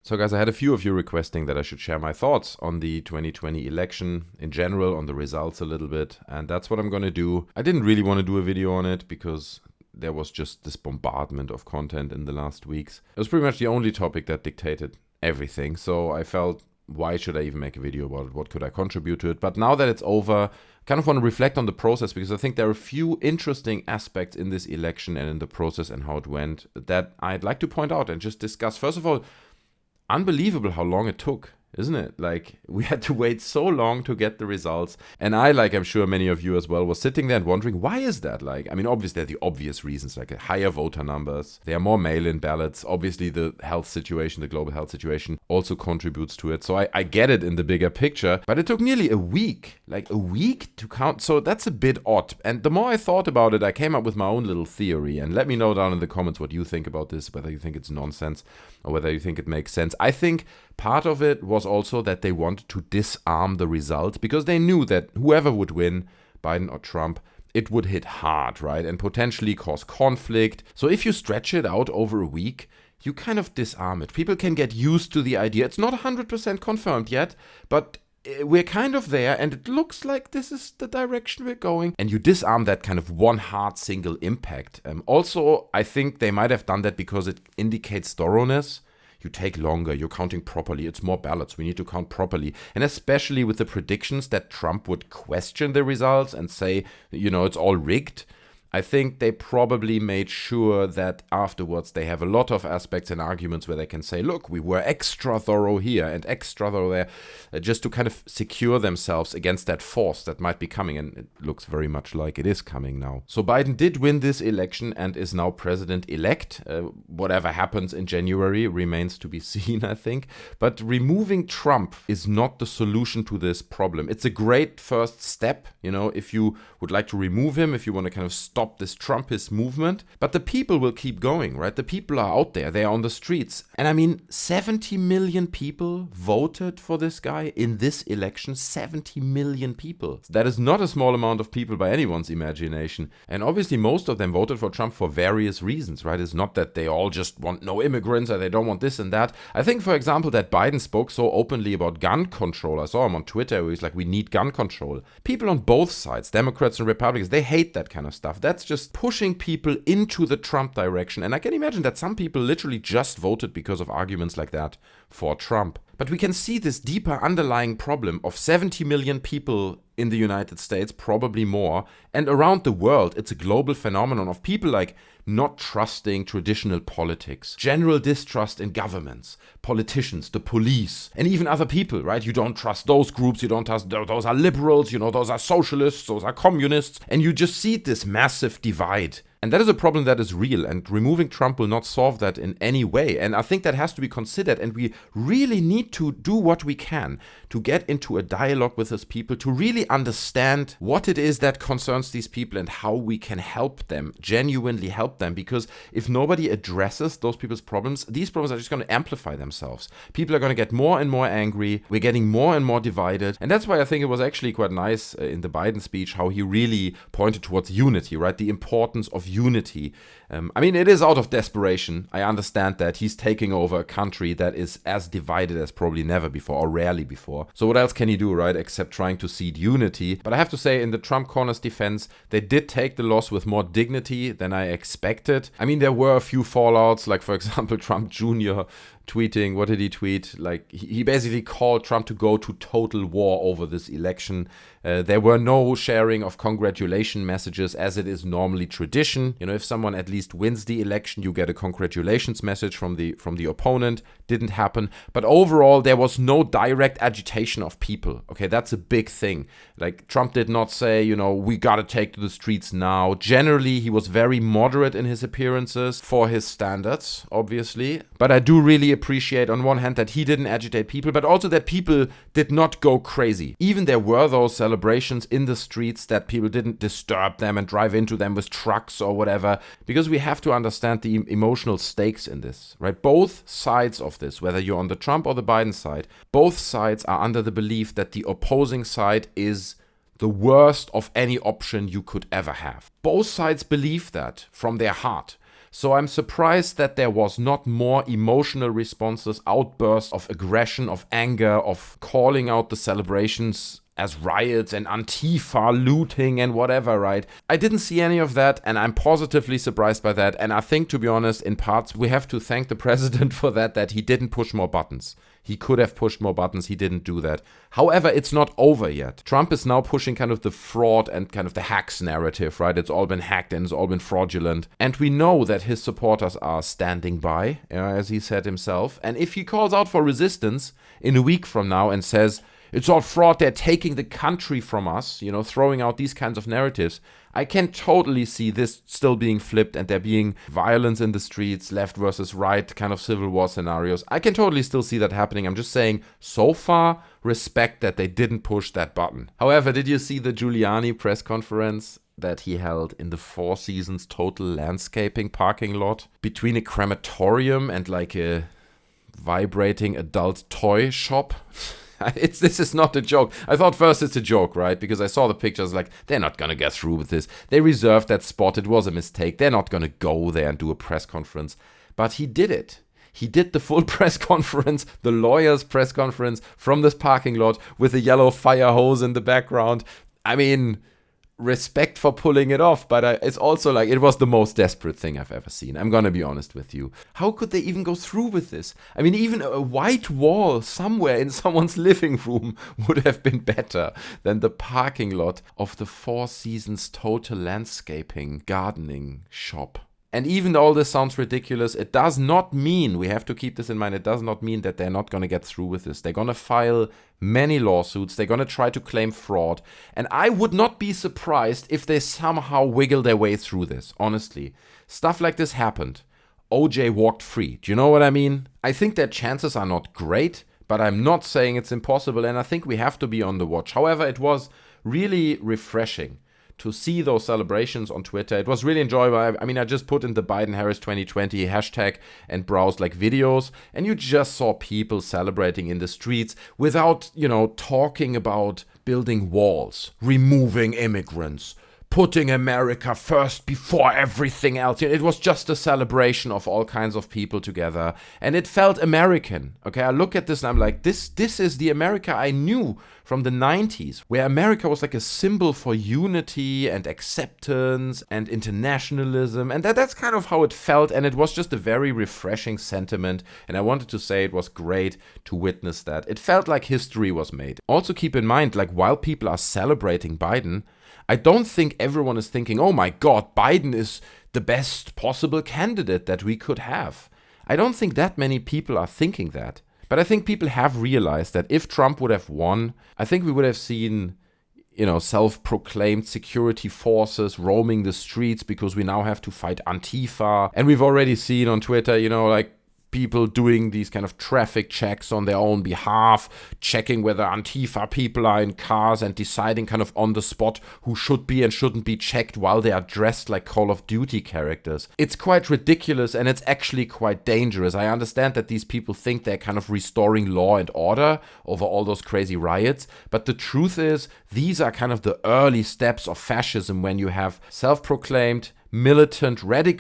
So guys, I had a few of you requesting that I should share my thoughts on the 2020 election in general, on the results a little bit, and that's what I'm going to do. I didn't really want to do a video on it because there was just this bombardment of content in the last weeks. It was pretty much the only topic that dictated everything, so I felt, why should I even make a video about it? What could I contribute to it? But now that it's over, I kind of want to reflect on the process, because I think there are a few interesting aspects in this election and in the process and how it went that I'd like to point out and just discuss. First of all, unbelievable how long it took, isn't it? Like, we had to wait so long to get the results. And I, like I'm sure many of you as well, was sitting there and wondering, why is that? Like, I mean, obviously there are the obvious reasons, like higher voter numbers. There are more mail-in ballots. Obviously the health situation, the global health situation also contributes to it. So I get it in the bigger picture, but it took nearly a week to count. So that's a bit odd. And the more I thought about it, I came up with my own little theory. And let me know down in the comments what you think about this, whether you think it's nonsense or whether you think it makes sense. I think part of it was also that they wanted to disarm the result, because they knew that whoever would win, Biden or Trump, it would hit hard, right? And potentially cause conflict. So if you stretch it out over a week, you kind of disarm it. People can get used to the idea. It's not 100% confirmed yet, but we're kind of there, and it looks like this is the direction we're going. And you disarm that kind of one hard single impact. Also, I think they might have done that because it indicates thoroughness. You take longer, you're counting properly, it's more ballots, we need to count properly. And especially with the predictions that Trump would question the results and say, it's all rigged. I think they probably made sure that afterwards they have a lot of aspects and arguments where they can say, look, we were extra thorough here and extra thorough there, just to kind of secure themselves against that force that might be coming. And it looks very much like it is coming now. So Biden did win this election and is now president-elect. Whatever happens in January remains to be seen, I think. But removing Trump is not the solution to this problem. It's a great first step, if you would like to remove him, if you want to kind of stop this Trumpist movement. But the people will keep going, right? The people are out there. They are on the streets. And I mean, 70 million people voted for this guy in this election. 70 million people. That is not a small amount of people by anyone's imagination. And obviously most of them voted for Trump for various reasons, right? It's not that they all just want no immigrants or they don't want this and that. I think, for example, that Biden spoke so openly about gun control. I saw him on Twitter where he's like, we need gun control. People on both sides, Democrats and Republicans, they hate that kind of stuff. That's just pushing people into the Trump direction. And I can imagine that some people literally just voted because of arguments like that for Trump. But we can see this deeper underlying problem of 70 million people in the United States, probably more, and around the world. It's a global phenomenon of people like not trusting traditional politics, general distrust in governments, politicians, the police, and even other people, right? You don't trust those groups, you don't trust, those are liberals, those are socialists, those are communists, and you just see this massive divide. And that is a problem that is real, and removing Trump will not solve that in any way. And I think that has to be considered, and we really need to do what we can to get into a dialogue with these people, to really understand what it is that concerns these people and how we can help them, genuinely help them. Because if nobody addresses those people's problems, these problems are just going to amplify themselves. People are going to get more and more angry. We're getting more and more divided. And that's why I think it was actually quite nice in the Biden speech how he really pointed towards unity, right? The importance of unity. I mean, it is out of desperation. I understand that he's taking over a country that is as divided as probably never before, or rarely before. So what else can he do, right, except trying to seed unity? But I have to say, in the Trump corner's defense, they did take the loss with more dignity than I expected. I mean, there were a few fallouts, like, for example, Trump Jr. tweeting, what did he tweet? Like, he basically called Trump to go to total war over this election. There were no sharing of congratulation messages as it is normally tradition. If someone at least wins the election, you get a congratulations message from the opponent. Didn't happen. But overall, there was no direct agitation of people. Okay, that's a big thing. Like, Trump did not say, we gotta take to the streets now. Generally, he was very moderate in his appearances for his standards, obviously. But I do really appreciate, on one hand, that he didn't agitate people, but also that people did not go crazy. Even there were those celebrations in the streets that people didn't disturb them and drive into them with trucks or whatever, because we have to understand the emotional stakes in this, right? Both sides of this, whether you're on the Trump or the Biden side, both sides are under the belief that the opposing side is the worst of any option you could ever have. Both sides believe that from their heart. So I'm surprised that there was not more emotional responses, outbursts of aggression, of anger, of calling out the celebrations as riots and Antifa looting and whatever, right? I didn't see any of that, and I'm positively surprised by that. And I think, to be honest, in parts, we have to thank the president for that he didn't push more buttons. He could have pushed more buttons. He didn't do that. However, it's not over yet. Trump is now pushing kind of the fraud and kind of the hacks narrative, right? It's all been hacked and it's all been fraudulent. And we know that his supporters are standing by, as he said himself. And if he calls out for resistance in a week from now and says, it's all fraud, they're taking the country from us, throwing out these kinds of narratives, I can totally see this still being flipped and there being violence in the streets, left versus right, kind of civil war scenarios. I can totally still see that happening. I'm just saying, so far, respect that they didn't push that button. However, did you see the Giuliani press conference that he held in the Four Seasons Total Landscaping parking lot between a crematorium and like a vibrating adult toy shop? This is not a joke. I thought first it's a joke, right? Because I saw the pictures, like, they're not going to get through with this. They reserved that spot. It was a mistake. They're not going to go there and do a press conference. But he did it. He did the full press conference, the lawyer's press conference from this parking lot with a yellow fire hose in the background. I mean, respect for pulling it off, but it's also like it was the most desperate thing I've ever seen. I'm gonna be honest with you. How could they even go through with this? I mean, even a white wall somewhere in someone's living room would have been better than the parking lot of the Four Seasons Total Landscaping gardening shop. And even though all this sounds ridiculous, it does not mean, we have to keep this in mind, it does not mean that they're not going to get through with this. They're going to file many lawsuits. They're going to try to claim fraud. And I would not be surprised if they somehow wiggle their way through this, honestly. Stuff like this happened. OJ walked free. Do you know what I mean? I think their chances are not great, but I'm not saying it's impossible, and I think we have to be on the watch. However, it was really refreshing to see those celebrations on Twitter. It was really enjoyable. I mean, I just put in the Biden-Harris 2020 hashtag and browsed like videos, and you just saw people celebrating in the streets without, talking about building walls, removing immigrants, putting America first before everything else. It was just a celebration of all kinds of people together, and it felt American. Okay, I look at this and I'm like, this is the America I knew from the 90s, where America was like a symbol for unity and acceptance and internationalism, and that's kind of how it felt, and it was just a very refreshing sentiment, and I wanted to say it was great to witness that. It felt like history was made. Also keep in mind, like, while people are celebrating Biden, I don't think everyone is thinking, oh my God, Biden is the best possible candidate that we could have. I don't think that many people are thinking that. But I think people have realized that if Trump would have won, I think we would have seen, self-proclaimed security forces roaming the streets because we now have to fight Antifa. And we've already seen on Twitter, people doing these kind of traffic checks on their own behalf, checking whether Antifa people are in cars and deciding kind of on the spot who should be and shouldn't be checked while they are dressed like Call of Duty characters. It's quite ridiculous, and it's actually quite dangerous. I understand that these people think they're kind of restoring law and order over all those crazy riots, but the truth is, these are kind of the early steps of fascism when you have self-proclaimed militant,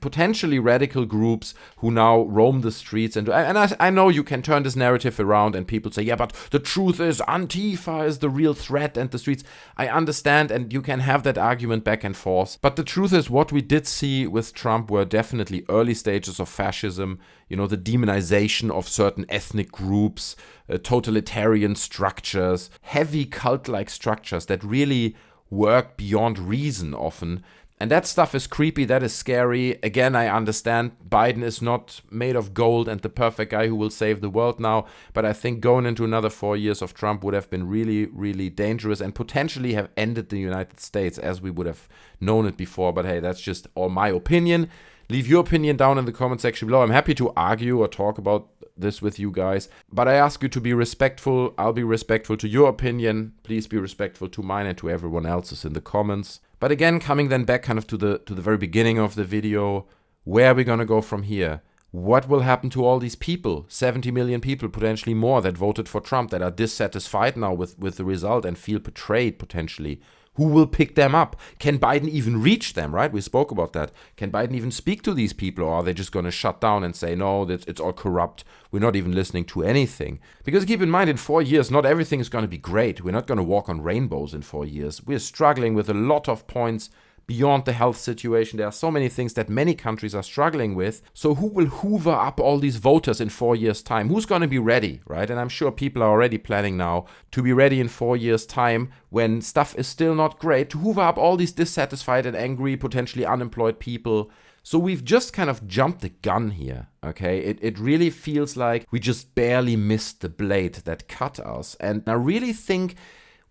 potentially radical groups who now roam the streets. And I know you can turn this narrative around and people say, yeah, but the truth is Antifa is the real threat and the streets. I understand, and you can have that argument back and forth. But the truth is, what we did see with Trump were definitely early stages of fascism, the demonization of certain ethnic groups, totalitarian structures, heavy cult-like structures that really work beyond reason often. And that stuff is creepy, that is scary. Again, I understand Biden is not made of gold and the perfect guy who will save the world now, but I think going into another 4 years of Trump would have been really, really dangerous and potentially have ended the United States as we would have known it before. But hey, that's just all my opinion. Leave your opinion down in the comment section below. I'm happy to argue or talk about this with you guys, but I ask you to be respectful. I'll be respectful to your opinion. Please be respectful to mine and to everyone else's in the comments. But again, coming then back kind of to the very beginning of the video, where are we going to go from here? What will happen to all these people, 70 million people, potentially more, that voted for Trump, that are dissatisfied now with the result and feel betrayed potentially? Who will pick them up? Can Biden even reach them, right? We spoke about that. Can Biden even speak to these people, or are they just going to shut down and say, no, it's all corrupt. We're not even listening to anything. Because keep in mind, in 4 years, not everything is going to be great. We're not going to walk on rainbows in 4 years. We're struggling with a lot of points beyond the health situation. There are so many things that many countries are struggling with. So who will hoover up all these voters in 4 years' time? Who's going to be ready, right? And I'm sure people are already planning now to be ready in 4 years' time when stuff is still not great, to hoover up all these dissatisfied and angry, potentially unemployed people. So we've just kind of jumped the gun here, okay? It really feels like we just barely missed the blade that cut us. And I really think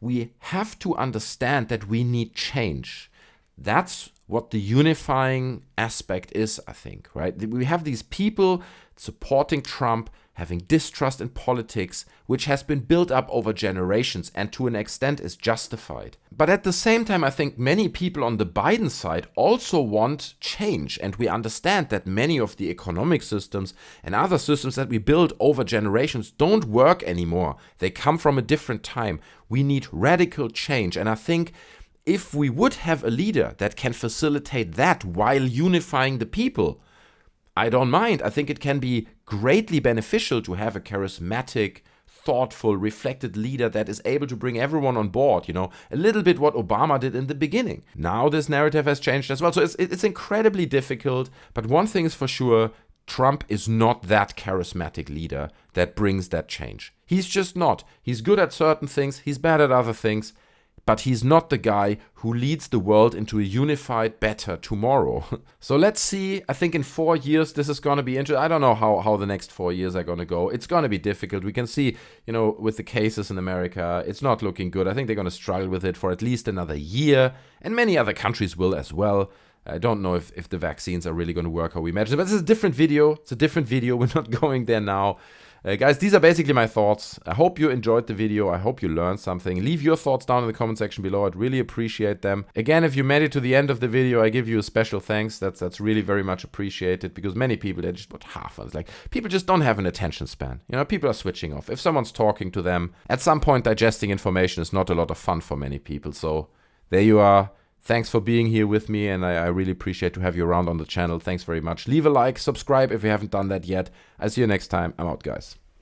we have to understand that we need change. That's what the unifying aspect is, I think, right? We have these people supporting Trump, having distrust in politics, which has been built up over generations and to an extent is justified. But at the same time, I think many people on the Biden side also want change. And we understand that many of the economic systems and other systems that we built over generations don't work anymore. They come from a different time. We need radical change. And I think if we would have a leader that can facilitate that while unifying the people, I don't mind. I think it can be greatly beneficial to have a charismatic, thoughtful, reflected leader that is able to bring everyone on board, a little bit what Obama did in the beginning. Now this narrative has changed as well. So it's incredibly difficult. But one thing is for sure, Trump is not that charismatic leader that brings that change. He's just not. He's good at certain things. He's bad at other things. But he's not the guy who leads the world into a unified, better tomorrow. So let's see. I think in 4 years, this is going to be interesting. I don't know how the next 4 years are going to go. It's going to be difficult. We can see, with the cases in America, it's not looking good. I think they're going to struggle with it for at least another year. And many other countries will as well. I don't know if the vaccines are really going to work how we imagine. But this is a different video. It's a different video. We're not going there now. Guys, these are basically my thoughts. I hope you enjoyed the video. I hope you learned something. Leave your thoughts down in the comment section below. I'd really appreciate them. Again, if you made it to the end of the video, I give you a special thanks. That's really very much appreciated because many people, they just put half on. It's like people just don't have an attention span. People are switching off. If someone's talking to them, at some point digesting information is not a lot of fun for many people. So there you are. Thanks for being here with me, and I really appreciate to have you around on the channel. Thanks very much. Leave a like, subscribe if you haven't done that yet. I'll see you next time. I'm out, guys.